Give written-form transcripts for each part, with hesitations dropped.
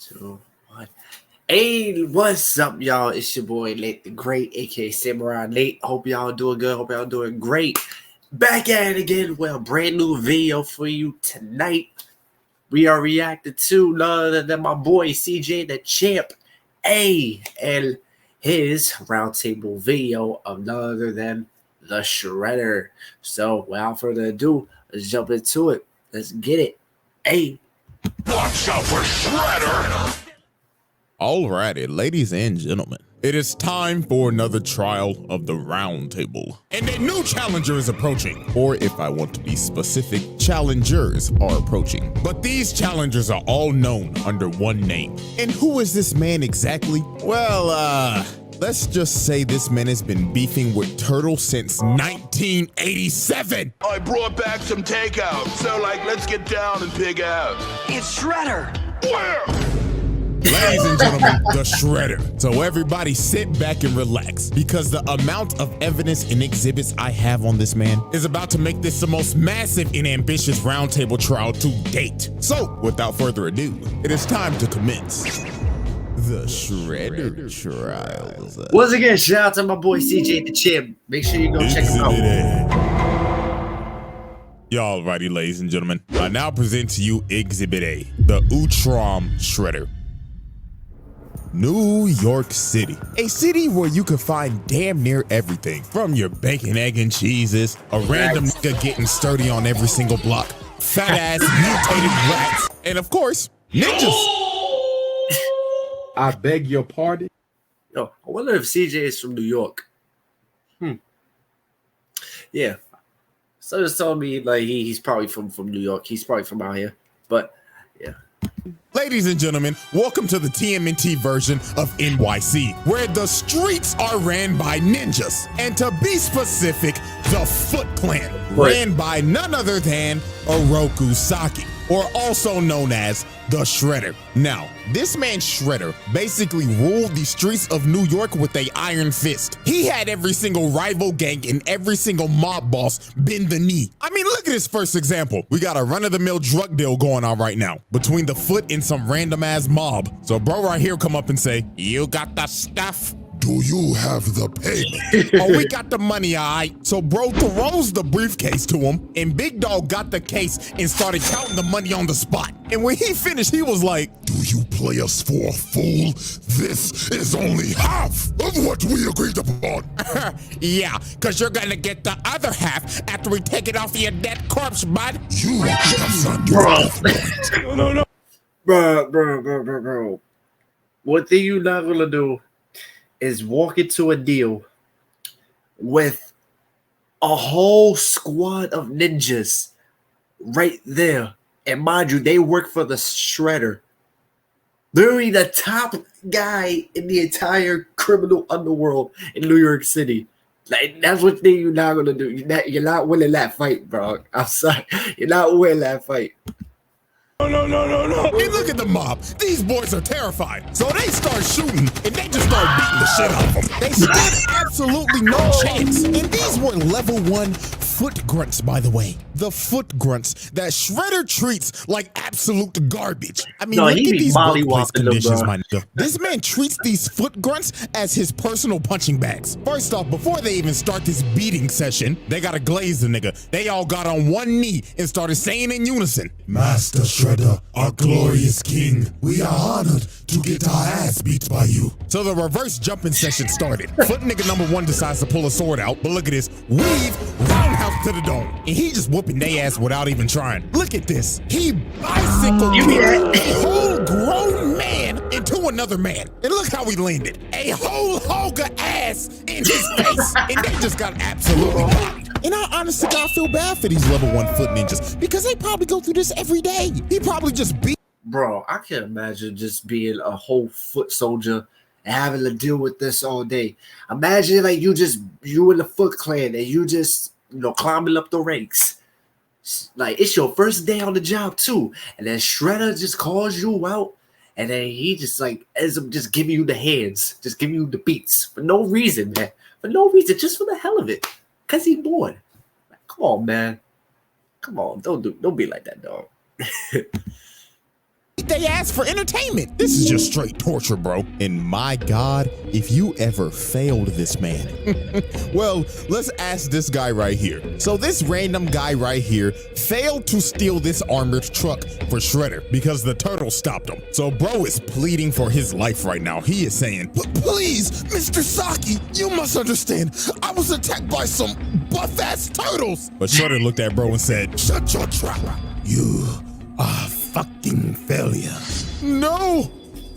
Two, one. Hey, what's up, y'all? It's your boy Nate the Great, aka Samurai Nate. Hope y'all doing good. Hope y'all doing great. Back at it again with a brand new video for you tonight. We are reacting to none other than my boy CJ Dachamp, and his roundtable video of none other than the Shredder. So, without further ado, let's jump into it. Let's get it. Hey. Watch out for Shredder! Alrighty, ladies and gentlemen, it is time for another trial of the round table. And a new challenger is approaching. Or if I want to be specific, challengers are approaching. But these challengers are all known under one name. And who is this man exactly? Well, let's just say this man has been beefing with Turtle since 1987. I brought back some takeout, so let's get down and pig out. It's Shredder! Where? Ladies and gentlemen, the Shredder. So everybody sit back and relax, because the amount of evidence and exhibits I have on this man is about to make this the most massive and ambitious roundtable trial to date. So without further ado, it is time to commence the Shredder trials. Once again, shout out to my boy CJ Dachamp. Make sure you go check him out. Y'all righty, ladies and gentlemen. I now present to you Exhibit A, the Utrom Shredder. New York City, a city where you can find damn near everything from your bacon, egg, and cheeses, a random nigga getting sturdy on every single block, fat ass mutated rats, and of course, ninjas. I beg your pardon? Yo, I wonder if CJ is from New York. Yeah. So it's telling me he's probably from New York. He's probably from out here. But yeah. Ladies and gentlemen, welcome to the TMNT version of NYC, where the streets are ran by ninjas. And to be specific, the Foot Clan, ran by none other than Oroku Saki, or also known as the Shredder. Now, this man Shredder basically ruled the streets of New York with an iron fist. He had every single rival gang and every single mob boss bend the knee. I mean, look at his first example. We got a run-of-the-mill drug deal going on right now between the Foot and some random-ass mob. So bro right here come up and say, "You got the stuff? Do you have the payment?" Oh, we got the money, all right. So bro throws the briefcase to him, and Big Dog got the case and started counting the money on the spot. And when he finished, he was like, "Do you play us for a fool? This is only half of what we agreed upon." "Yeah, because you're going to get the other half after we take it off of your dead corpse, bud." You have not No. Bro. One thing you're not gonna do is walk into a deal with a whole squad of ninjas right there. And mind you, they work for the Shredder. Literally the top guy in the entire criminal underworld in New York City. That's what thing you're not gonna do. You're not winning that fight, bro. I'm sorry. You're not winning that fight. No. Hey, look at the mob. These boys are terrified. So they start shooting, and they just start beating the shit out of them. They stood absolutely no chance. And these were level 1 foot grunts, by the way. The foot grunts that Shredder treats like absolute garbage. I mean, look at these workplace conditions, my nigga. This man treats these foot grunts as his personal punching bags. First off, before they even start this beating session, they gotta glaze the nigga. They all got on one knee and started saying in unison, "Master Shredder, our glorious king, we are honored to get our ass beat by you." So the reverse jumping session started. Foot nigga number 1 decides to pull a sword out, but look at this. Weave, roundhouse to the dome. And he just whooping they ass without even trying. Look at this. He bicycled a whole grown man into another man. And look how he landed. A whole hog of ass in his face. And they just got absolutely bodied. And I honestly gotta feel bad for these level 1 foot ninjas, because they probably go through this every day. He probably just beat. Bro, I can't imagine just being a whole foot soldier and having to deal with this all day. Imagine you in the Foot Clan and you just climbing up the ranks. It's your first day on the job too, and then Shredder just calls you out, and then he just ends up just giving you the hands, just giving you the beats for no reason, man. For no reason, just for the hell of it, cause he's bored. Come on, man. Come on, don't be like that, dog. they ass for entertainment. This is just straight torture, bro. And my God, if you ever failed this man. Well, let's ask this guy right here. So this random guy right here failed to steal this armored truck for Shredder because the turtle stopped him. So bro is pleading for his life right now. He is saying, Please, Mr. Saki, you must understand. I was attacked by some buff-ass turtles. But Shredder looked at bro and said, Shut your trap. You are a fucking failure. no,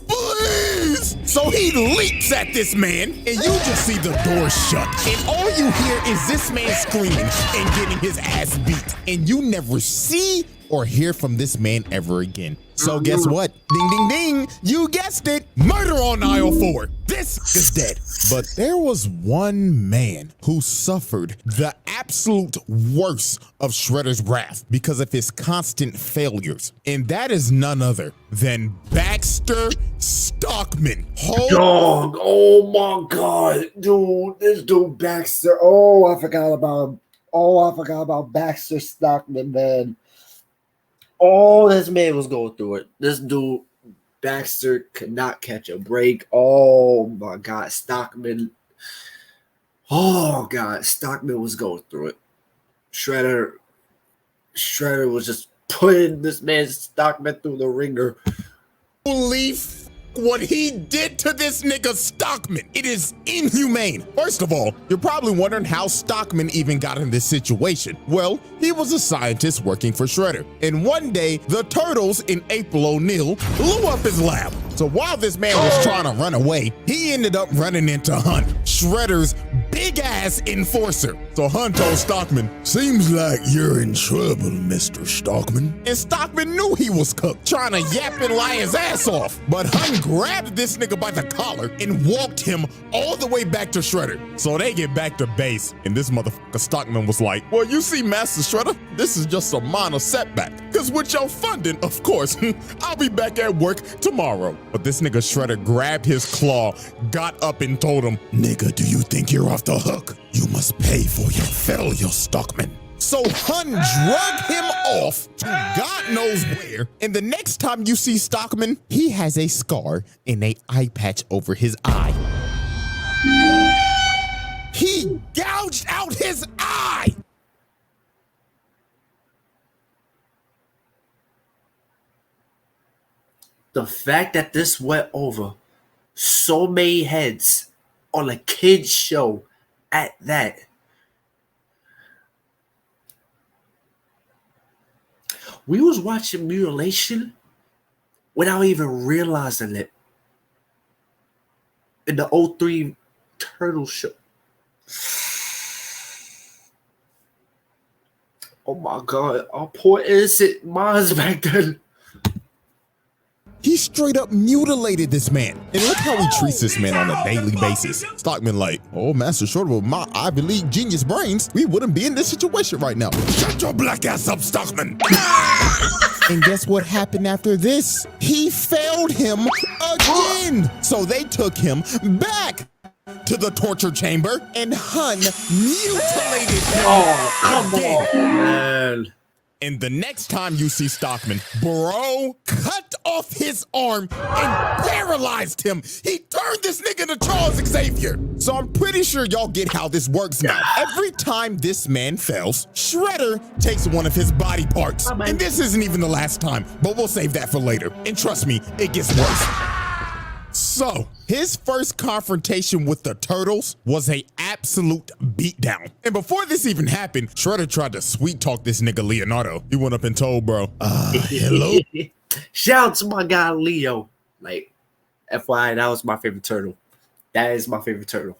please. So he leaps at this man and you just see the door shut. And all you hear is this man screaming and getting his ass beat. And you never see or hear from this man ever again. So guess what? Ding, ding, ding. You guessed it. Murder on aisle 4. This is dead. But there was one man who suffered the absolute worst of Shredder's wrath because of his constant failures. And that is none other than Baxter Stockman. Dog, oh my God, dude, this dude Baxter. Oh, I forgot about him. Oh, I forgot about Baxter Stockman, man. Oh, this man was going through it. This dude, Baxter, could not catch a break. Oh my God, Stockman. Oh God, Stockman was going through it. Shredder was just putting this man Stockman through the ringer. Holy what he did to this nigga Stockman. It is inhumane. First of all, you're probably wondering how Stockman even got in this situation. Well, he was a scientist working for Shredder. And one day, the Turtles in April O'Neil blew up his lab. So while this man was trying to run away, he ended up running into Hunt, Shredder's big-ass enforcer. So Hunt told Stockman, Seems like you're in trouble, Mr. Stockman. and Stockman knew he was cooked, trying to yap and lie his ass off. But Hunt grabbed this nigga by the collar and walked him all the way back to Shredder. So they get back to base, and this motherfucker Stockman was like, well, you see, Master Shredder, this is just a minor setback. Cause with your funding, of course, I'll be back at work tomorrow. But this nigga Shredder grabbed his claw, got up and told him, Nigga, do you think you're off the hook? You must pay for your failure, Stockman. So Hun drug him off to God knows where. And the next time you see Stockman, he has a scar and a eye patch over his eye. He gouged out his eye. The fact that this went over so many heads on a kid's show at that. We was watching Mutilation without even realizing it. In the 03 Turtle show. Oh my God, our poor innocent minds back then. He straight up mutilated this man. And look how he treats this man on a daily basis. Stockman like, oh, Master Shredder, with my Ivy League genius brains, we wouldn't be in this situation right now. Shut your black ass up, Stockman. And guess what happened after this? He failed him again. So they took him back to the torture chamber and Hun mutilated him. Oh, come on, man. And the next time you see Stockman, bro cut off his arm and paralyzed him. He turned this nigga into Charles Xavier. So I'm pretty sure y'all get how this works now. Every time this man fails, Shredder takes one of his body parts. And this isn't even the last time, but we'll save that for later. And trust me, it gets worse. So, his first confrontation with the Turtles was a absolute beatdown. And before this even happened, Shredder tried to sweet talk this nigga Leonardo. He went up and told bro, hello? Shout out to my guy Leo. Like, FYI, that was my favorite turtle. That is my favorite turtle.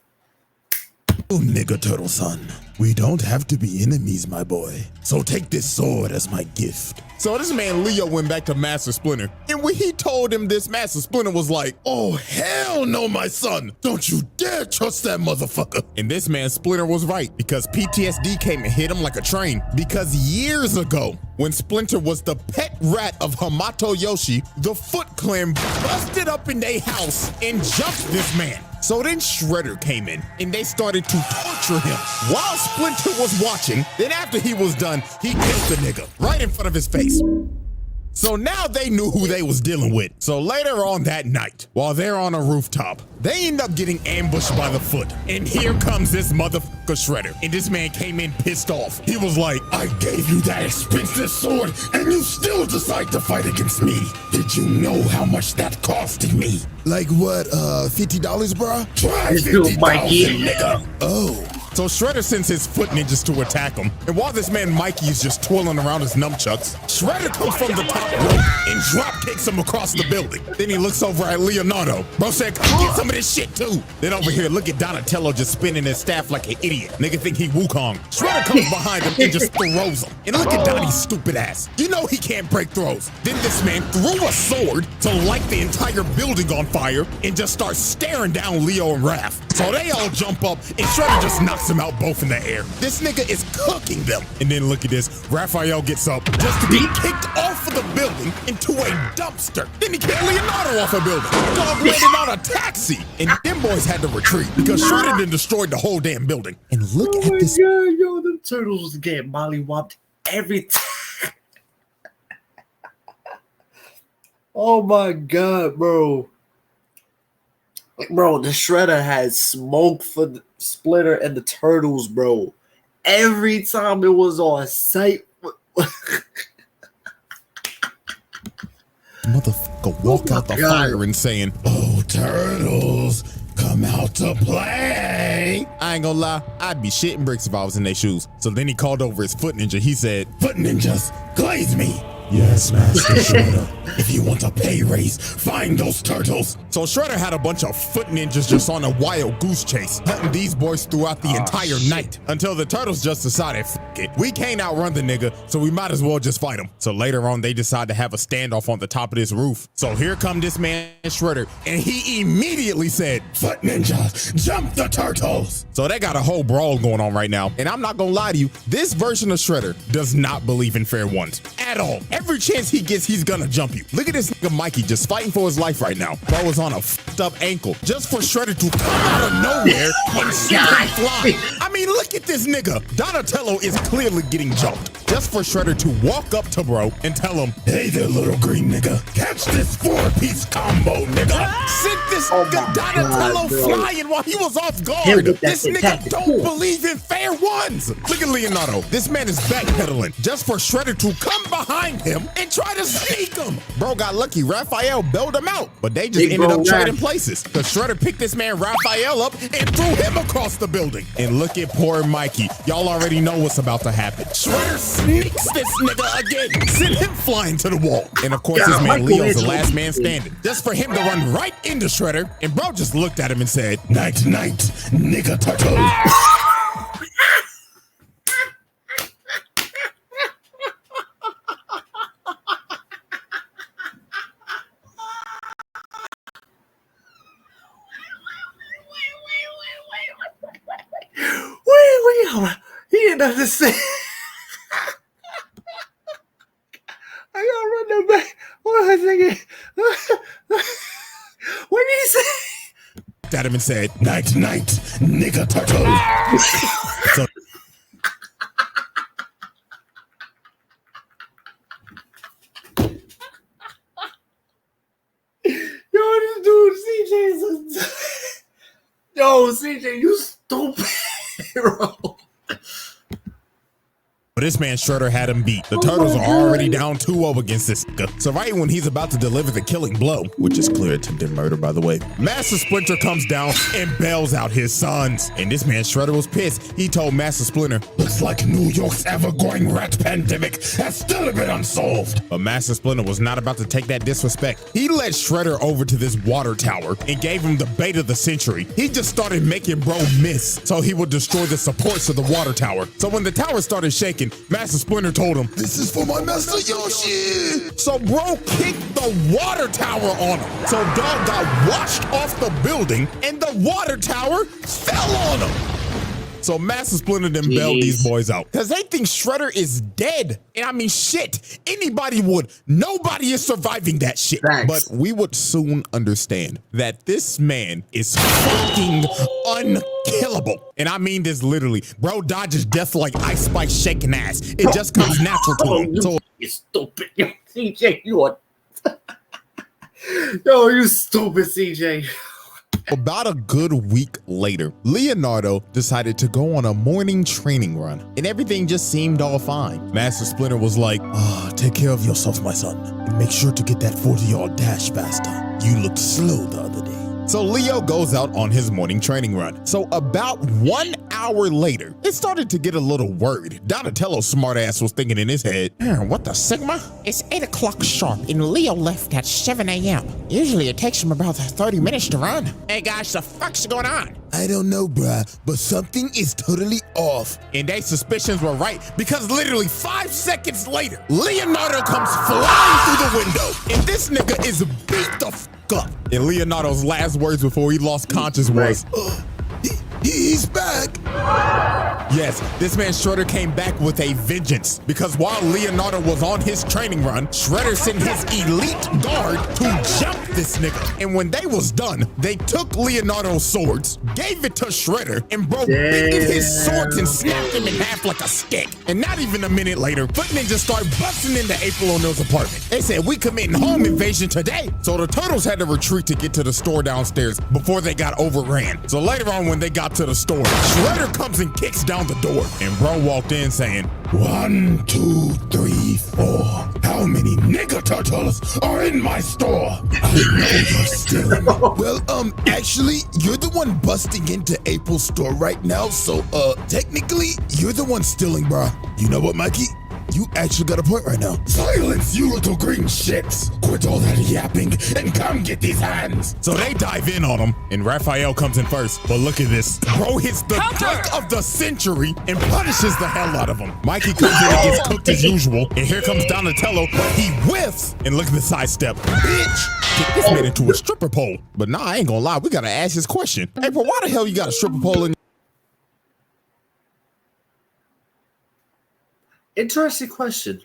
Oh, nigga turtle son, we don't have to be enemies, my boy. So take this sword as my gift. So this man Leo went back to Master Splinter, and when he told him this, Master Splinter was like, oh, hell no, my son. Don't you dare trust that motherfucker. And this man Splinter was right, because PTSD came and hit him like a train. Because years ago, when Splinter was the pet rat of Hamato Yoshi, the Foot Clan busted up in their house and jumped this man. So then Shredder came in, and they started to torture him while Splinter was watching. Then after he was done, he killed the nigga right in front of his face. So now they knew who they was dealing with. So later on that night, while they're on a rooftop, they end up getting ambushed by the Foot. And here comes this motherfucker Shredder. And this man came in pissed off. He was like, I gave you that expensive sword, and you still decide to fight against me. Did you know how much that costed me? Like what, $50, bruh? Try $50, nigga. oh. So Shredder sends his Foot ninjas to attack him. And while this man Mikey is just twirling around his nunchucks, Shredder comes from the top rope and drop kicks him across the building. Then he looks over at Leonardo. Bro said, come get some of this shit too. Then over here, look at Donatello just spinning his staff like an idiot. Nigga think he Wukong. Shredder comes behind him and just throws him. And look at Donnie's stupid ass. You know he can't break throws. Then this man threw a sword to light the entire building on fire and just starts staring down Leo and Raph. So they all jump up and Shredder just knocks them out both in the air. This nigga is cooking them. And then look at this. Raphael gets up just to be kicked off of the building into a dumpster. Then he kicked Leonardo off a building. Dog landed on a taxi. And them boys had to retreat because Shredder done destroyed the whole damn building. And look at this. Oh my God, yo, them turtles was getting mollywopped every time. Oh my God, bro. Bro, the Shredder had smoke for the Splinter and the Turtles, bro. Every time it was on site. Motherfucker walk out the fire and saying, Oh, Turtles, come out to play. I ain't gonna lie, I'd be shitting bricks if I was in their shoes. So then he called over his Foot ninja. He said, Foot ninjas, glaze me. Yes, Master Shredder. If you want a pay raise, find those turtles. So Shredder had a bunch of Foot ninjas just on a wild goose chase, hunting these boys throughout the entire night until the turtles just decided, F it, we can't outrun the nigga, so we might as well just fight him. So later on, they decide to have a standoff on the top of this roof. So here come this man Shredder, and he immediately said, Foot ninjas, jump the turtles. So they got a whole brawl going on right now. And I'm not gonna lie to you, this version of Shredder does not believe in fair ones at all. Every chance he gets, he's gonna jump you. Look at this nigga Mikey just fighting for his life right now. Bro is on a f***ed up ankle just for Shredder to come out of nowhere and see him fly. I mean, look at this nigga. Donatello is clearly getting jumped just for Shredder to walk up to bro and tell him, Hey there, little green nigga. Catch this 4-piece combo, nigga. sent this nigga Donatello flying while he was off guard. This nigga don't believe in fair ones. Look at Leonardo. This man is backpedaling just for Shredder to come behind him and try to sneak him. Bro got lucky. Raphael bailed him out, but they just ended up trading places. The Shredder picked this man Raphael up and threw him across the building. And look at poor Mikey. Y'all already know what's about to happen. Shredder sneaks this nigga again, sent him flying to the wall. And of course, his man Leo's the last man standing, just for him to run right into Shredder. And bro just looked at him and said, Night, night, nigga turtle. He didn't understand. I gotta run that back. What was I thinking? What did he say? At him and said, Night, night, nigga turtle. So Yo, this dude, CJ is Yo, CJ, you stupid, bro. but this man Shredder had him beat. The Turtles are already down 2-0 against this nigga. So right when he's about to deliver the killing blow, which is clear attempted murder, by the way, Master Splinter comes down and bails out his sons. And this man Shredder was pissed. He told Master Splinter, looks like New York's ever-growing rat pandemic has still been unsolved. But Master Splinter was not about to take that disrespect. He led Shredder over to this water tower and gave him the bait of the century. He just started making bro miss so he would destroy the supports of the water tower. So when the tower started shaking, Master Splinter told him, This is for my Master Yoshi. So bro kicked the water tower on him. So dog got washed off the building and the water tower fell on him. So Master Splinter then bailed these boys out because they think Shredder is dead. And I mean, shit, anybody would. Nobody is surviving that shit. Thanks. But we would soon understand that this man is fucking unkillable. And I mean this literally. Bro dodges death like Ice Spice shaking ass. It just comes natural to him. So You stupid. CJ, you are. Yo, you stupid CJ. About a good week later, Leonardo decided to go on a morning training run, and everything just seemed all fine. Master Splinter was like, take care of yourself, my son, and make sure to get that 40-yard dash faster. You looked slow the other day. So Leo goes out on his morning training run. So about 1 hour later, it started to get a little worried. Donatello's smartass was thinking in his head, what the Sigma? It's 8 o'clock sharp and Leo left at 7 a.m. Usually it takes him about 30 minutes to run. Hey guys, the fuck's going on? I don't know, bruh, but something is totally off. And their suspicions were right, because literally 5 seconds later, Leonardo comes flying through the window, and this nigga is beat the fuck up. And Leonardo's last words before he lost conscious was, He's back. Yes, this man Shredder came back with a vengeance, because while Leonardo was on his training run, Shredder sent his elite guard to jump this nigga. And when they was done, they took Leonardo's swords, gave it to Shredder, and bro bended his swords and snapped him in half like a stick. And not even a minute later, Foot Ninja started busting into April O'Neil's apartment. They said, we committing home invasion today. So the Turtles had to retreat to get to the store downstairs before they got overran. So later on, when they got to the store, Shredder comes and kicks down the door, and bro walked in saying, 1, 2, 3, 4. How many nigga turtles are in my store? I know you're stealing. Well, actually, you're the one busting into April's store right now, so, technically, you're the one stealing, bruh. You know what, Mikey? You actually got a point right now. Silence, you little green shits! Quit all that yapping and come get these hands! So they dive in on him, and Raphael comes in first. But look at this. Bro hits the dunk of the century and punishes the hell out of him. Mikey comes in and gets cooked as usual, and here comes Donatello. He whiffs, and look at the sidestep. Bitch! Kick this man into a stripper pole. But nah, I ain't gonna lie, we gotta ask this question. Hey, bro, why the hell you got a stripper pole in Interesting question.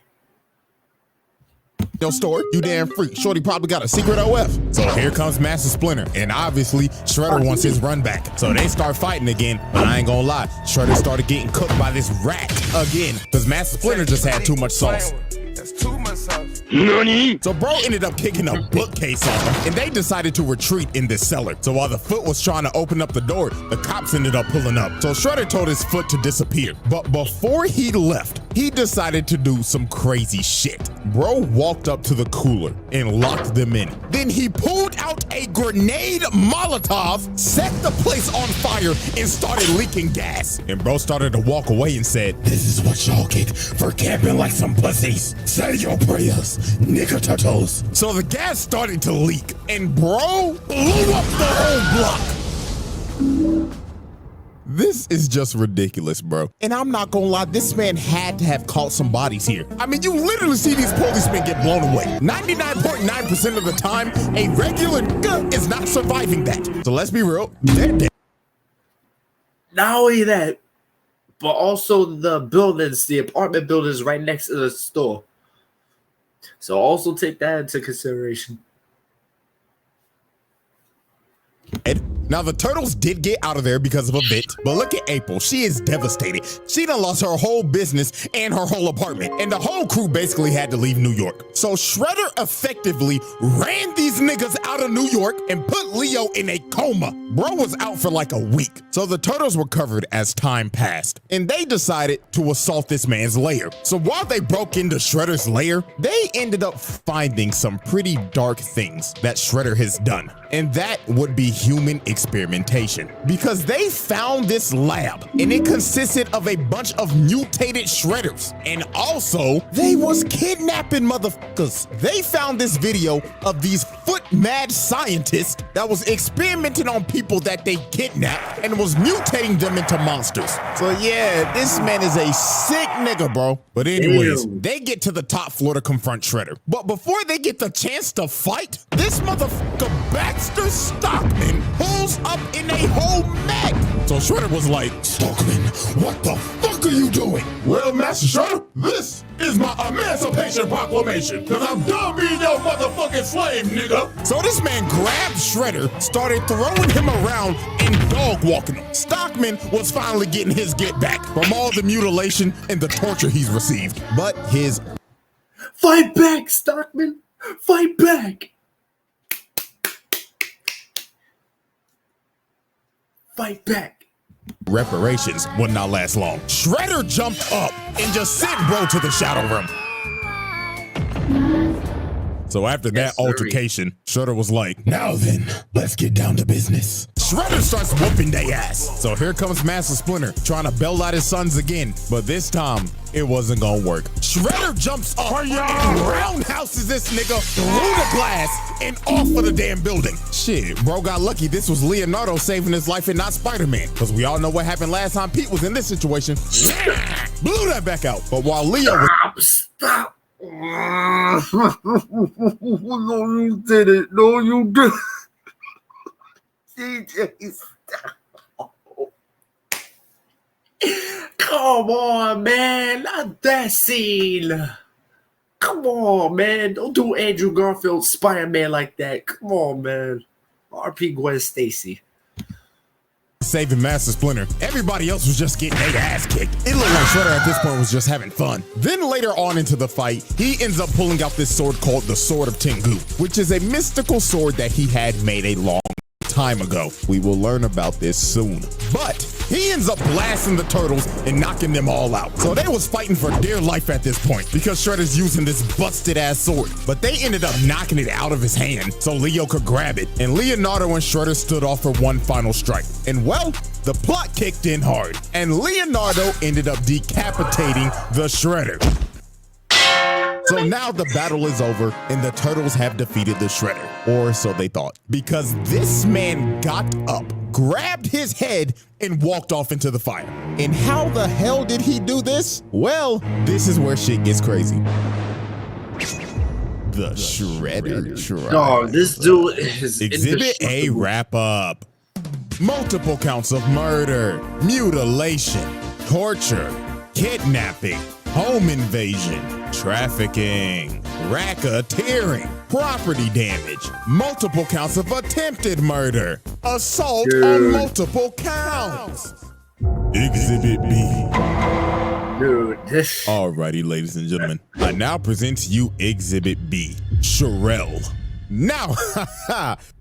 your store? You damn freak. Shorty probably got a secret OF. So here comes Master Splinter, and obviously Shredder wants his run back. So they start fighting again, but I ain't gonna lie, Shredder started getting cooked by this rat again, because Master Splinter just had too much sauce. That's too much sauce. Nani? So bro ended up kicking a bookcase on him, and they decided to retreat in this cellar. So while the Foot was trying to open up the door, the cops ended up pulling up. So Shredder told his Foot to disappear. But before he left, he decided to do some crazy shit. Bro walked up to the cooler and locked them in. Then he pulled out a grenade Molotov, set the place on fire, and started leaking gas. And bro started to walk away and said, This is what y'all get for camping like some pussies. Say your prayers, nigga turtles. So the gas started to leak, and bro blew up the whole block. This is just ridiculous, bro. And I'm not gonna lie, this man had to have caught some bodies here. I mean, you literally see these policemen get blown away. 99.9% of the time, a regular nigga is not surviving that. So let's be real, they're dead. Not only that, but also the buildings, the apartment buildings right next to the store. So also take that into consideration. Now, the Turtles did get out of there because of a vent, but look at April. She is devastated. She done lost her whole business and her whole apartment, and the whole crew basically had to leave New York. So Shredder effectively ran these niggas out of New York and put Leo in a coma. Bro was out for like a week. So the Turtles recovered as time passed, and they decided to assault this man's lair. So while they broke into Shredder's lair, they ended up finding some pretty dark things that Shredder has done, and that would be human experimentation, because they found this lab and it consisted of a bunch of mutated Shredders, and also they was kidnapping motherfuckers. They found this video of these foot mad scientists that was experimenting on people that they kidnapped and was mutating them into monsters. So yeah, this man is a sick nigga, bro. But anyways, they get to the top floor to confront Shredder, but before they get the chance to fight, this motherfucker Baxter Stockman pulls up in a whole mech. So Shredder was like, Stockman, what the fuck are you doing? well, Master Shredder, this is my Emancipation Proclamation, because I'm done being your motherfucking slave, nigga. So this man grabbed Shredder, started throwing him around and dog walking him. Stockman was finally getting his get back from all the mutilation and the torture he's received. But his Fight back, Stockman. Fight back. Fight back. Reparations would not last long. Shredder jumped up and just sent bro to the shadow room. So after that altercation, Shredder was like, now then, let's get down to business. Shredder starts whooping they ass. So here comes Master Splinter trying to bail out his sons again. But this time, it wasn't gonna work. Shredder jumps up and roundhouses this nigga through the glass and off of the damn building. Shit, bro got lucky this was Leonardo saving his life and not Spider-Man. Because we all know what happened last time Pete was in this situation. Blew that back out. But while Leo was... Stop. No, you did it. No, you did. CJ, stop. Come on, man. Not that scene. Come on, man. Don't do Andrew Garfield Spider-Man like that. Come on, man. RP Gwen Stacy. Saving Master Splinter. Everybody else was just getting their ass kicked. It looked like Shredder at this point was just having fun. Then later on into the fight, he ends up pulling out this sword called the Sword of Tengu, which is a mystical sword that he had made a long time ago. We will learn about this soon. But he ends up blasting the turtles and knocking them all out. So they was fighting for dear life at this point because Shredder's using this busted ass sword. But they ended up knocking it out of his hand so Leo could grab it. And Leonardo and Shredder stood off for one final strike. And well, the plot kicked in hard. And Leonardo ended up decapitating the Shredder. So now the battle is over and the turtles have defeated the Shredder, or so they thought, because this man got up, grabbed his head, and walked off into the fire. And how the hell did he do this? Well, this is where shit gets crazy. The Shredder trial. Dog, this dude is Exhibit A wrap up. Multiple counts of murder, mutilation, torture, kidnapping, home invasion, trafficking, racketeering, property damage, multiple counts of attempted murder, assault on multiple counts. Exhibit B. Dude, this. Alrighty, ladies and gentlemen, I now present to you Exhibit B, Sherelle. Now,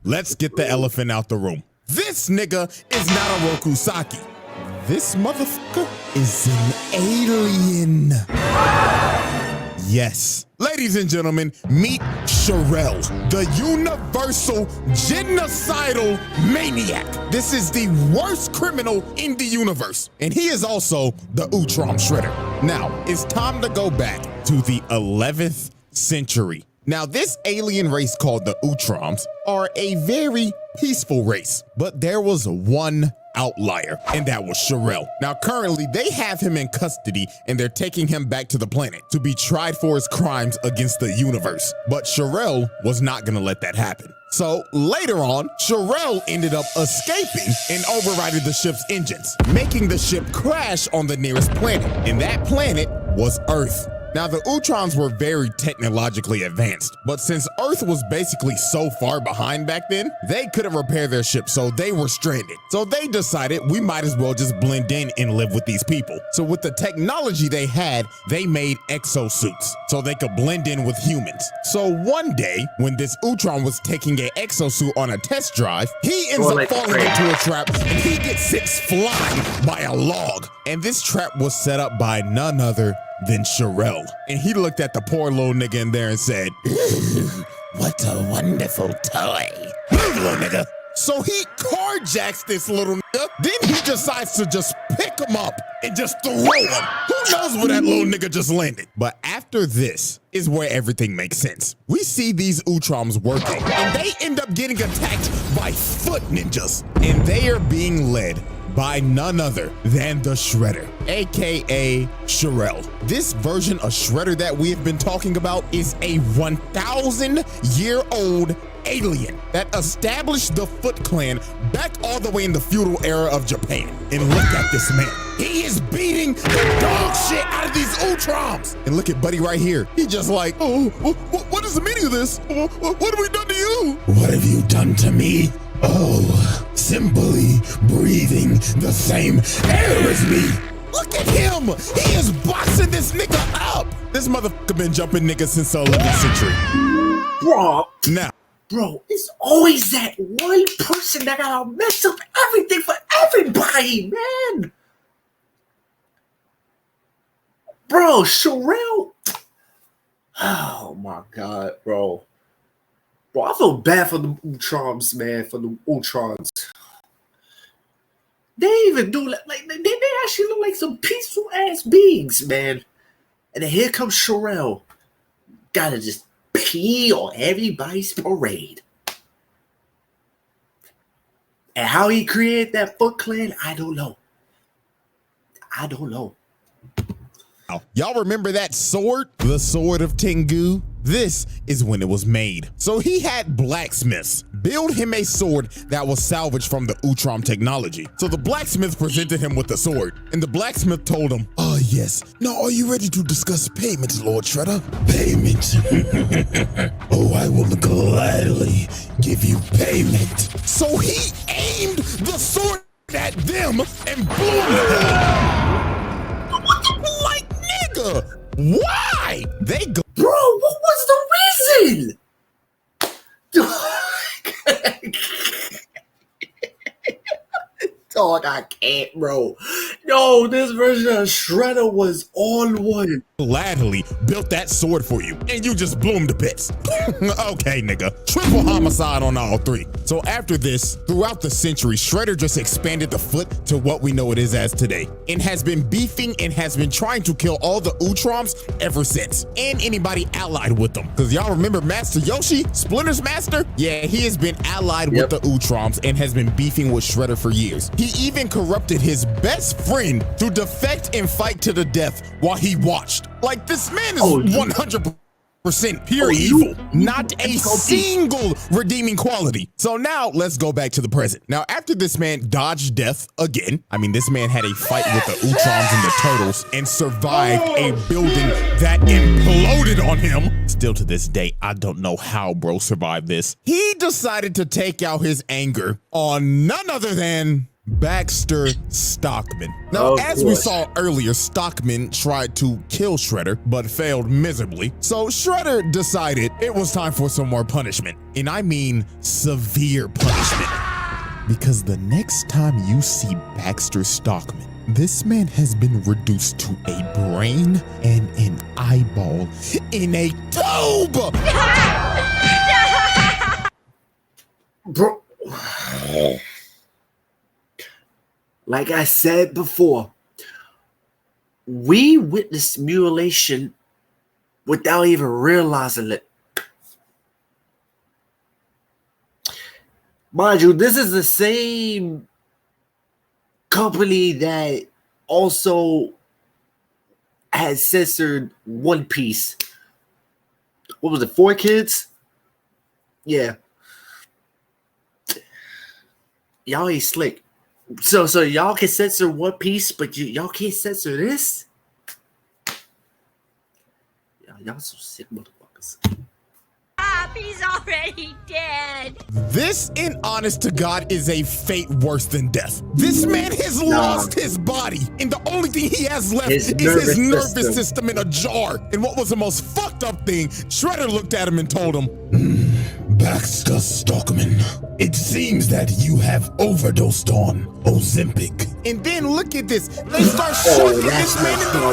let's get the elephant out the room. This nigga is not a Rokusaki. This motherfucker is an alien. Yes. Ladies and gentlemen, meet Sherelle, the universal genocidal maniac. This is the worst criminal in the universe. And he is also the Utrom Shredder. Now, it's time to go back to the 11th century. Now, this alien race called the Utroms are a very peaceful race, but there was one outlier, and that was Sherelle. Now, currently, they have him in custody, and they're taking him back to the planet to be tried for his crimes against the universe. But Sherelle was not gonna let that happen. So later on, Sherelle ended up escaping and overriding the ship's engines, making the ship crash on the nearest planet, and that planet was Earth. Now, the Utrons were very technologically advanced, but since Earth was basically so far behind back then, they couldn't repair their ship, so they were stranded. So they decided we might as well just blend in and live with these people. So with the technology they had, they made exosuits so they could blend in with humans. So one day, when this Utron was taking an exosuit on a test drive, he ends up falling into a trap and he gets sent flying by a log. And this trap was set up by none other than Sherelle. And he looked at the poor little nigga in there and said, "What a wonderful toy. Move, little nigga." So he carjacks this little nigga. Then he decides to just pick him up and just throw him. Who knows where that little nigga just landed? But after this is where everything makes sense. We see these Utroms working, and they end up getting attacked by foot ninjas. And they are being led by none other than the Shredder, aka Sherelle. This version of Shredder that we have been talking about is a 1,000-year-old alien that established the Foot Clan back all the way in the feudal era of Japan. And look at this man. He is beating the dog shit out of these Utroms. And look at Buddy right here. He just like, oh, what is the meaning of this? What have we done to you? What have you done to me? Oh, simply breathing the same air as me. Look at him. He is boxing this nigga up. This motherfucker been jumping niggas since the 11th century. Bro. Now. Bro, it's always that one person that gotta mess up everything for everybody, man. Bro, Sherelle. Oh my God, bro. Bro, I feel bad for the Ultrons, man. For the Ultrons. They even do like they actually look like some peaceful ass beings, man. And then here comes Sherelle. Gotta just pee on everybody's parade. And how he created that Foot Clan, I don't know. I don't know. Y'all remember that sword? The Sword of Tengu? This is when it was made. So he had blacksmiths build him a sword that was salvaged from the Utrom technology. So the blacksmith presented him with the sword, and the blacksmith told him, "Oh yes. Now are you ready to discuss payment, Lord Shredder?" "Payment? Oh, I will gladly give you payment." So he aimed the sword at them and blew them. Like, nigga, why? They go. Bro, what was the reason? Dog, I can't, bro. No, this version of Shredder was on one. Gladly built that sword for you, and you just blew him to bits. Okay, nigga. Triple homicide on all three. So after this, throughout the century, Shredder just expanded the Foot to what we know it is as today, and has been beefing and has been trying to kill all the Utroms ever since, and anybody allied with them. Because y'all remember Master Yoshi, Splinter's master? Yeah, he has been allied with the Utroms and has been beefing with Shredder for years. He even corrupted his best friend to defect and fight to the death while he watched. Like, this man is 100% pure evil, not a single redeeming quality. So now let's go back to the present. Now, after this man dodged death again, I mean, this man had a fight with the Utroms and the Turtles and survived a building that imploded on him. Still to this day, I don't know how bro survived this. He decided to take out his anger on none other than Baxter Stockman. Now, as we saw earlier, Stockman tried to kill Shredder, but failed miserably. So Shredder decided it was time for some more punishment. And I mean severe punishment. Because the next time you see Baxter Stockman, this man has been reduced to a brain and an eyeball in a tube. Bro. Like I said before, we witnessed mutilation without even realizing it. Mind you, this is the same company that also has censored One Piece. What was it, 4 Kids? Yeah. Y'all ain't slick. So y'all can censor One Piece, but y'all can't censor this? Y'all some sick motherfuckers. He's already dead. This, in honest to God, is a fate worse than death. This man has lost his body, and the only thing he has left is his nervous system in a jar. And what was the most fucked up thing, Shredder looked at him and told him, "Baxter Stockman, it seems that you have overdosed on Ozempic." And then look at this. They start shoving this man in the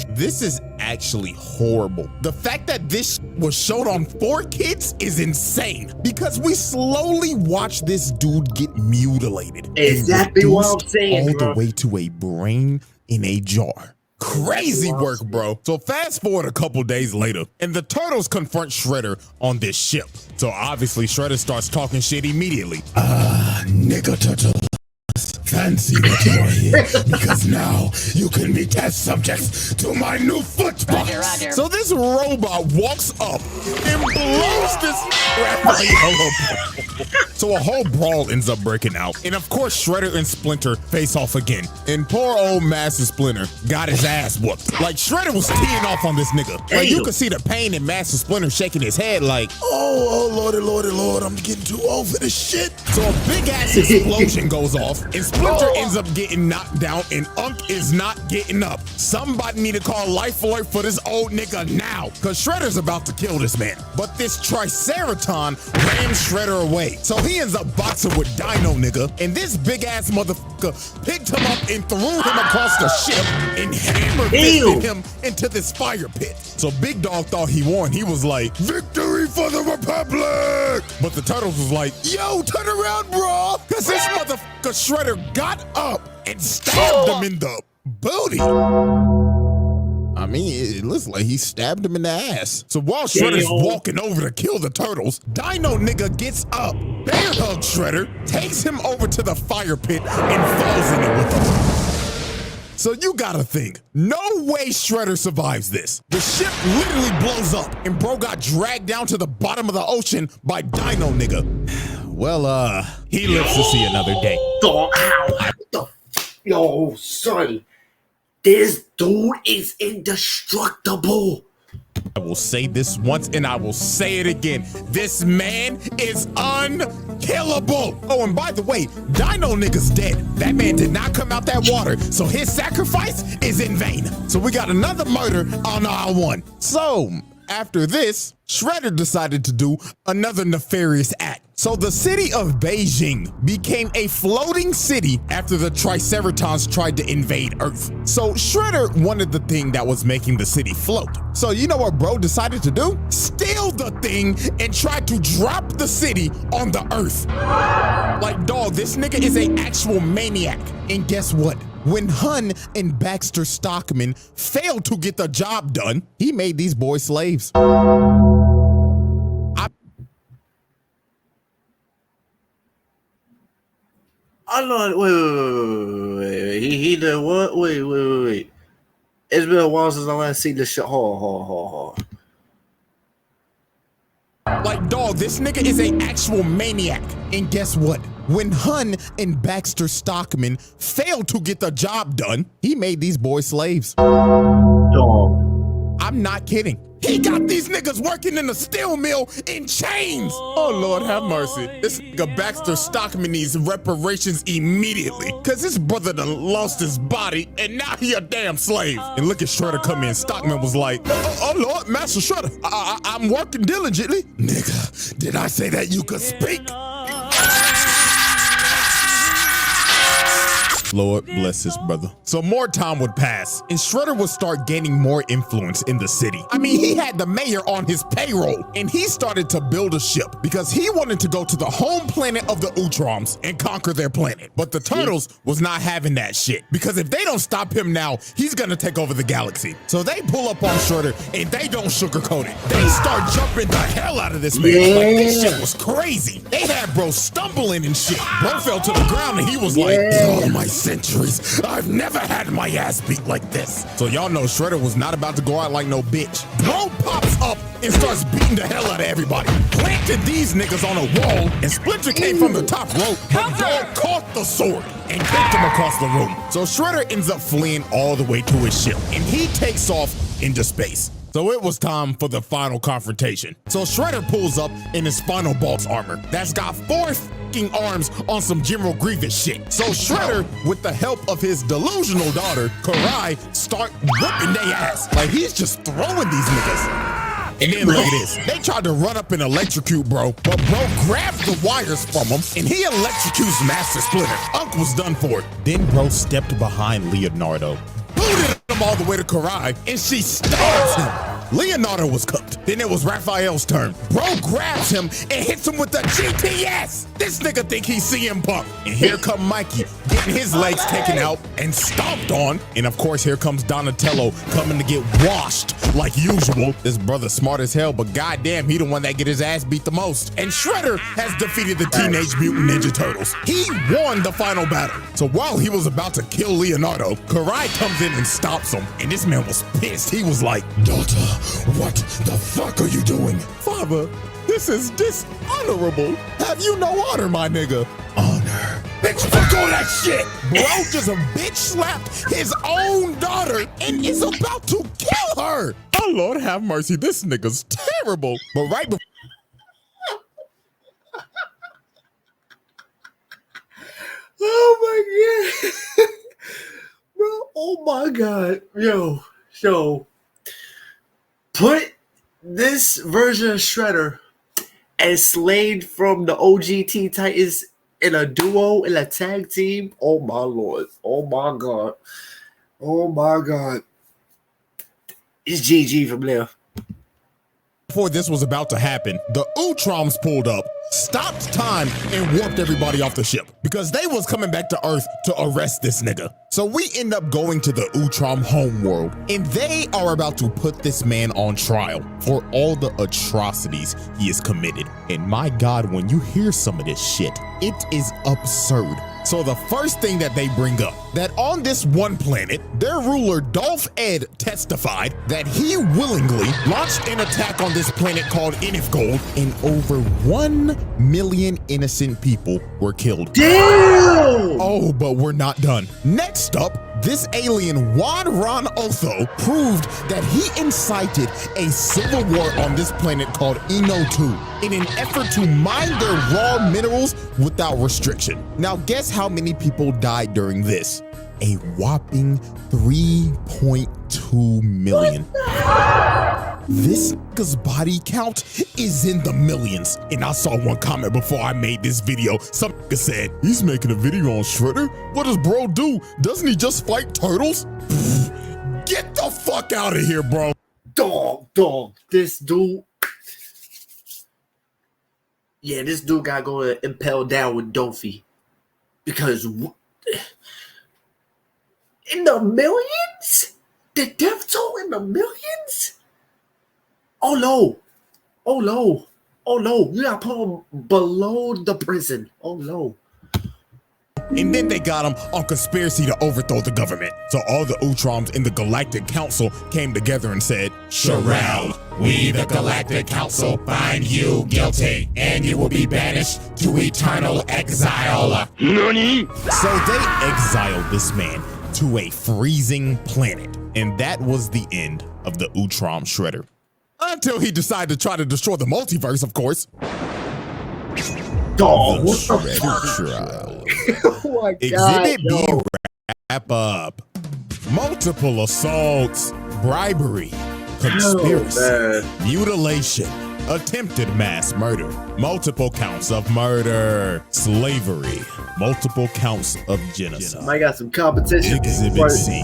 tube. This is actually horrible. The fact that this was showed on 4 Kids is insane, because we slowly watch this dude get mutilated. Exactly what I'm saying, all bro. the way to a brain in a jar. Crazy work, bro. So fast forward a couple days later, and the Turtles confront Shredder on this ship. So obviously Shredder starts talking shit immediately. Nigga turtle. Fancy that you are here, because now you can be test subjects to my new foot box. So this robot walks up and blows this So a whole brawl ends up breaking out. And of course, Shredder and Splinter face off again. And poor old Master Splinter got his ass whooped. Like, Shredder was teeing off on this nigga. Like, you could see the pain in Master Splinter shaking his head like, oh, Lord, I'm getting too old for this shit. So a big ass explosion goes off, and Splinter ends up getting knocked down, and Unk is not getting up. Somebody need to call Life Alert for this old nigga now, cause Shredder's about to kill this man. But this Triceraton ran Shredder away. So he ends up boxing with Dino nigga, and this big ass motherfucker picked him up and threw him across the ship and hammer fisted him into this fire pit. So Big Dog thought he won. He was like, victory for the Republic! But the Turtles was like, yo, turn around, bro! Cause this motherfucker Shredder got up and stabbed him in the booty. I mean, it looks like he stabbed him in the ass. So while Shredder's walking over to kill the Turtles, Dino nigga gets up, bear hugs Shredder, takes him over to the fire pit, and falls in it with him. So you gotta think, no way Shredder survives this. The ship literally blows up, and bro got dragged down to the bottom of the ocean by Dino nigga. Well, he lives to see another day. Yo, son. This dude is indestructible. I will say this once and I will say it again. This man is unkillable. Oh, and by the way, Dino nigga's dead. That man did not come out that water, so his sacrifice is in vain. So we got another murder on our one. So after this, Shredder decided to do another nefarious act. So the city of Beijing became a floating city after the Triceratons tried to invade Earth. So Shredder wanted the thing that was making the city float. So you know what bro decided to do? Steal the thing and try to drop the city on the Earth. Like, dog, this nigga is an actual maniac. And guess what? When Hun and Baxter Stockman failed to get the job done, he made these boys slaves. I know. Wait. He did what? Wait. It's been a while since I last seen this shit. Hold. Like, dog, this nigga is an actual maniac. And guess what? When Hun and Baxter Stockman failed to get the job done, he made these boys slaves. Dog. I'm not kidding. He got these niggas working in a steel mill in chains. Oh, Lord, have mercy. This nigga Baxter Stockman needs reparations immediately, because his brother done lost his body, and now he a damn slave. And look at Shredder come in. Stockman was like, oh Lord, Master Shredder, I'm working diligently. Nigga, did I say that you could speak? Lord bless his brother. So more time would pass, and Shredder would start gaining more influence in the city. I mean, he had the mayor on his payroll, and he started to build a ship because he wanted to go to the home planet of the Utroms and conquer their planet. But the Turtles was not having that shit, because if they don't stop him now, he's gonna take over the galaxy. So they pull up on Shredder, and they don't sugarcoat it. They start jumping the hell out of this man. Like, this shit was crazy. They had bro stumbling and shit. Bro fell to the ground, and he was like, oh my centuries, I've never had my ass beat like this. So y'all know Shredder was not about to go out like no bitch. Bro pops up and starts beating the hell out of everybody. Planted these niggas on a wall, and Splinter came from the top rope, but Dog caught the sword and kicked him across the room. So Shredder ends up fleeing all the way to his ship, and he takes off into space. So it was time for the final confrontation. So Shredder pulls up in his final boss armor that's got 4 fucking arms on some General Grievous shit. So Shredder, with the help of his delusional daughter, Karai, start whipping their ass. Like, he's just throwing these niggas. And then look at this. They tried to run up and electrocute bro, but bro grabs the wires from him, and he electrocutes Master Splinter. Unk was done for. Then bro stepped behind Leonardo, booted him all the way to Karai, and she stabs him. Leonardo was cooked. Then it was Raphael's turn. Bro grabs him and hits him with the GTS. This nigga think he's CM Punk. And here come Mikey, getting his legs taken out and stomped on. And of course, here comes Donatello coming to get washed like usual. This brother smart as hell, but goddamn, he the one that get his ass beat the most. And Shredder has defeated the Teenage Mutant Ninja Turtles. He won the final battle. So while he was about to kill Leonardo, Karai comes in and stops him. And this man was pissed. He was like, daughter, what the fuck are you doing? Father, This is dishonorable. Have you no honor, my nigga? Honor. Bitch, fuck all that shit. Bro just a bitch slapped his own daughter and is about to kill her. Oh, Lord have mercy. This nigga's terrible. But right before. Oh my god. Bro, oh my god. Yo, so put this version of Shredder and Slade from the OGT Titans in a duo, in a tag team. Oh my lord. Oh my god. Oh my god. It's GG from there. Before this was about to happen, the Utroms pulled up, stopped time, and warped everybody off the ship because they was coming back to Earth to arrest this nigga. So we end up going to the Utrom homeworld, and they are about to put this man on trial for all the atrocities he has committed. And my God, when you hear some of this shit, it is absurd. So the first thing that they bring up, that on this one planet, their ruler Dolph Ed testified that he willingly launched an attack on this planet called Inifgold, and over 1 million innocent people were killed. Damn! Oh, but we're not done. Next up, this alien Juan Ron Otho proved that he incited a civil war on this planet called Eno 2 in an effort to mine their raw minerals without restriction. Now guess how many people died during this? A whopping 3.2 million. This nigga's body count is in the millions. And I saw one comment before I made this video. Some nigga said, he's making a video on Shredder? What does bro do? Doesn't he just fight turtles? Get the fuck out of here, bro. Dog. This dude. Yeah, this dude got going to impel down with Dolphy. Because in the millions? The death toll in the millions? Oh no. You gotta put him below the prison. Oh no. And then they got him on conspiracy to overthrow the government. So all the Utroms in the Galactic Council came together and said, Sherelle, we the Galactic Council find you guilty, and you will be banished to eternal exile. NANI? So they exiled this man to a freezing planet. And that was the end of the Utrom Shredder. Until he decided to try to destroy the multiverse, of course. Dog, The what the Shredder trial. Oh my God, Exhibit B yo. wrap up. Multiple assaults, bribery, conspiracy, mutilation, attempted mass murder, multiple counts of murder, slavery, multiple counts of genocide. I got some competition. Exhibit C.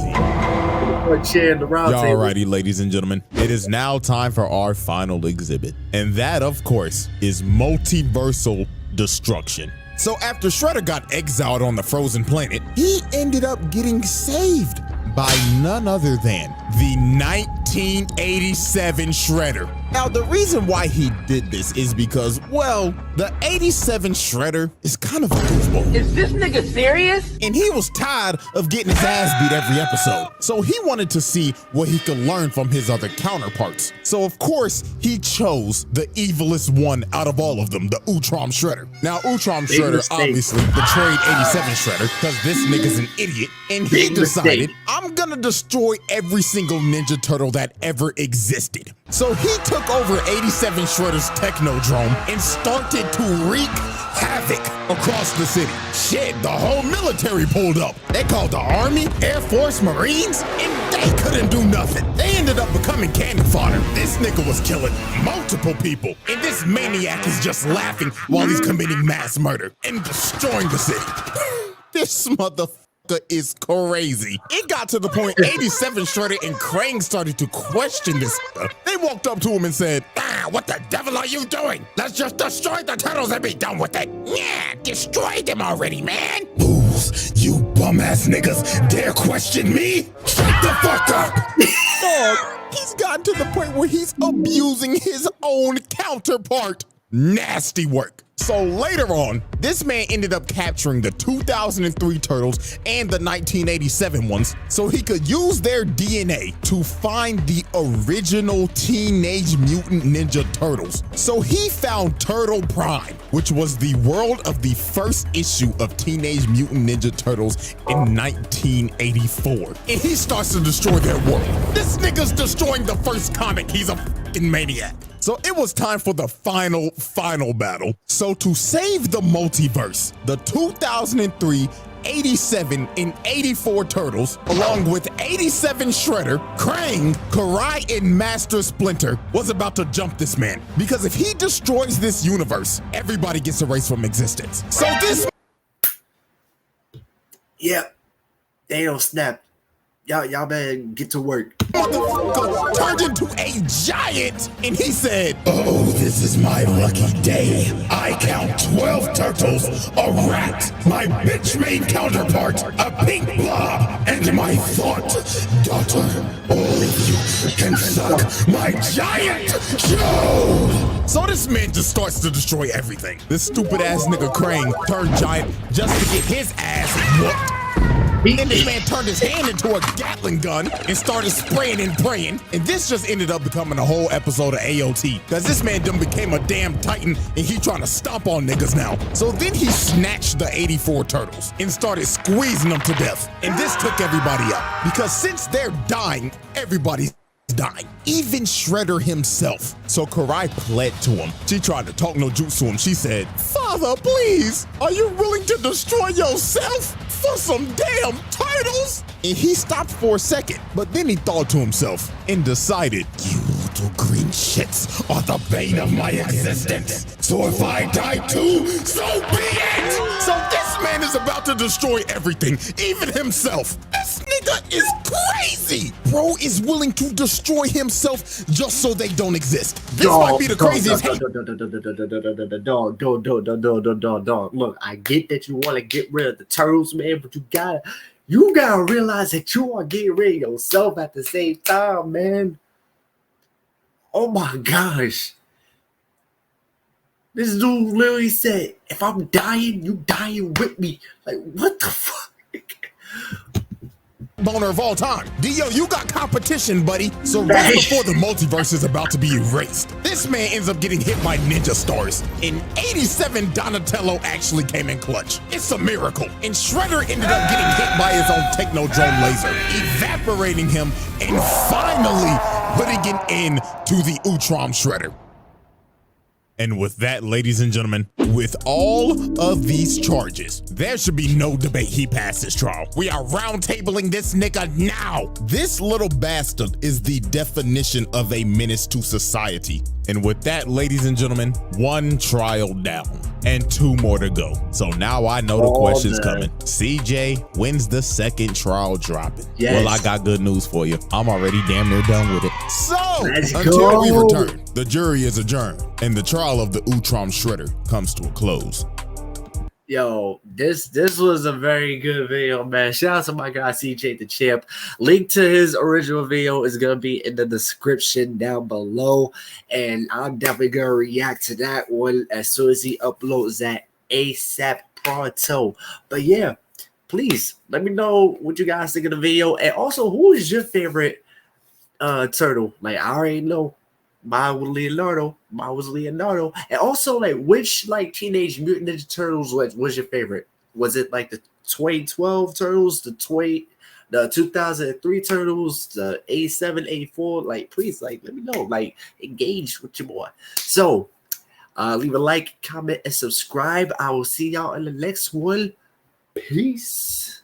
Alrighty, ladies and gentlemen, it is now time for our final exhibit. And that, of course, is multiversal destruction. So after Shredder got exiled on the frozen planet, he ended up getting saved by none other than the 1987 Shredder. Now, the reason why he did this is because, well, the 87 Shredder is kind of a goofball. Is this nigga serious? And he was tired of getting his ass beat every episode. So he wanted to see what he could learn from his other counterparts. So of course, he chose the evilest one out of all of them, the Utrom Shredder. Now, Utrom Shredder obviously betrayed 87 Shredder because this nigga's an idiot. And he decided, I'm gonna destroy every single Ninja Turtle that ever existed. So he took over 87 Shredder's Technodrome and started to wreak havoc across the city. Shit, the whole military pulled up. They called the Army, Air Force, Marines, and they couldn't do nothing. They ended up becoming cannon fodder. This nigga was killing multiple people, and this maniac is just laughing while he's committing mass murder and destroying the city. This motherfucker is crazy. It got to the point 87 Shredder and Krang started to question this. They walked up to him and said, what the devil are you doing? Let's just destroy the turtles and be done with it. Yeah, destroy them already, man. Fools, you bum-ass niggas dare question me? Shut the fuck up! Dog, he's gotten to the point where he's abusing his own counterpart. Nasty work. So later on, this man ended up capturing the 2003 turtles and the 1987 ones so he could use their DNA to find the original Teenage Mutant Ninja Turtles. So he found Turtle Prime, which was the world of the first issue of Teenage Mutant Ninja Turtles in 1984. And he starts to destroy their world. This nigga's destroying the first comic. He's a fucking maniac. So it was time for the final battle. So to save the multiverse, the 2003, 87, and 84 Turtles, along with 87 Shredder, Krang, Karai, and Master Splinter, was about to jump this man. Because if he destroys this universe, everybody gets erased from existence. So this... Yeah, they don't snap. Y'all better get to work. Motherfucker turned into a giant, and he said, "Oh, this is my lucky day. I count 12 turtles, a rat, my bitch-made counterpart, a pink blob, and my thought daughter. All of you can suck my giant show." So this man just starts to destroy everything. This stupid ass nigga Krang turned giant just to get his ass whooped. Then this man turned his hand into a Gatling gun and started spraying and praying. And this just ended up becoming a whole episode of AOT. Cause this man done became a damn titan and he trying to stomp on niggas now. So then he snatched the 84 turtles and started squeezing them to death. And this took everybody up. Because since they're dying, everybody's dying. Even Shredder himself. So Karai pled to him. She tried to talk no jutsu to him. She said, "Father, please, are you willing to destroy yourself for some damn turtles?" And he stopped for a second, but then he thought to himself and decided, "You little green shits are the bane of my existence. So if I die too, so be it." So this man is about to destroy everything, even himself. This nigga is crazy. Bro is willing to destroy himself just so they don't exist. This might be the craziest hate. Dog. Look, I get that you want to get rid of the turtles, man, but you gotta realize that you are getting rid of yourself at the same time, man. Oh my gosh. This dude literally said, if I'm dying, you dying with me. Like, what the fuck? Boner of all time. Dio, you got competition, buddy. So right before the multiverse is about to be erased, this man ends up getting hit by ninja stars. In 87, Donatello actually came in clutch. It's a miracle. And Shredder ended up getting hit by his own Technodrome laser, evaporating him and finally putting an end to the Ultron Shredder. And with that, ladies and gentlemen, with all of these charges, there should be no debate he passed his trial. We are roundtabling this nigga now. This little bastard is the definition of a menace to society. And with that, ladies and gentlemen, one trial down and two more to go. So now I know the question's coming. CJ, when's the second trial dropping? Yes. Well, I got good news for you. I'm already damn near done with it. So Let's until go. we return, the jury is adjourned and the trial of the Ultron Shredder comes to a close. Yo, this was a very good video, man. Shout out to my guy CJ the Champ. Link to his original video is gonna be in the description down below, and I'm definitely gonna react to that one as soon as he uploads that ASAP pronto. But yeah, please let me know what you guys think of the video, and also who is your favorite turtle? Like, I already know. Mine was Leonardo. And also, like, which, like, Teenage Mutant Ninja Turtles was your favorite? Was it, like, the 2012 Turtles, the 2003 Turtles, the 87, 84? Like, please, like, let me know. Like, engage with your boy. So, leave a like, comment, and subscribe. I will see y'all in the next one. Peace.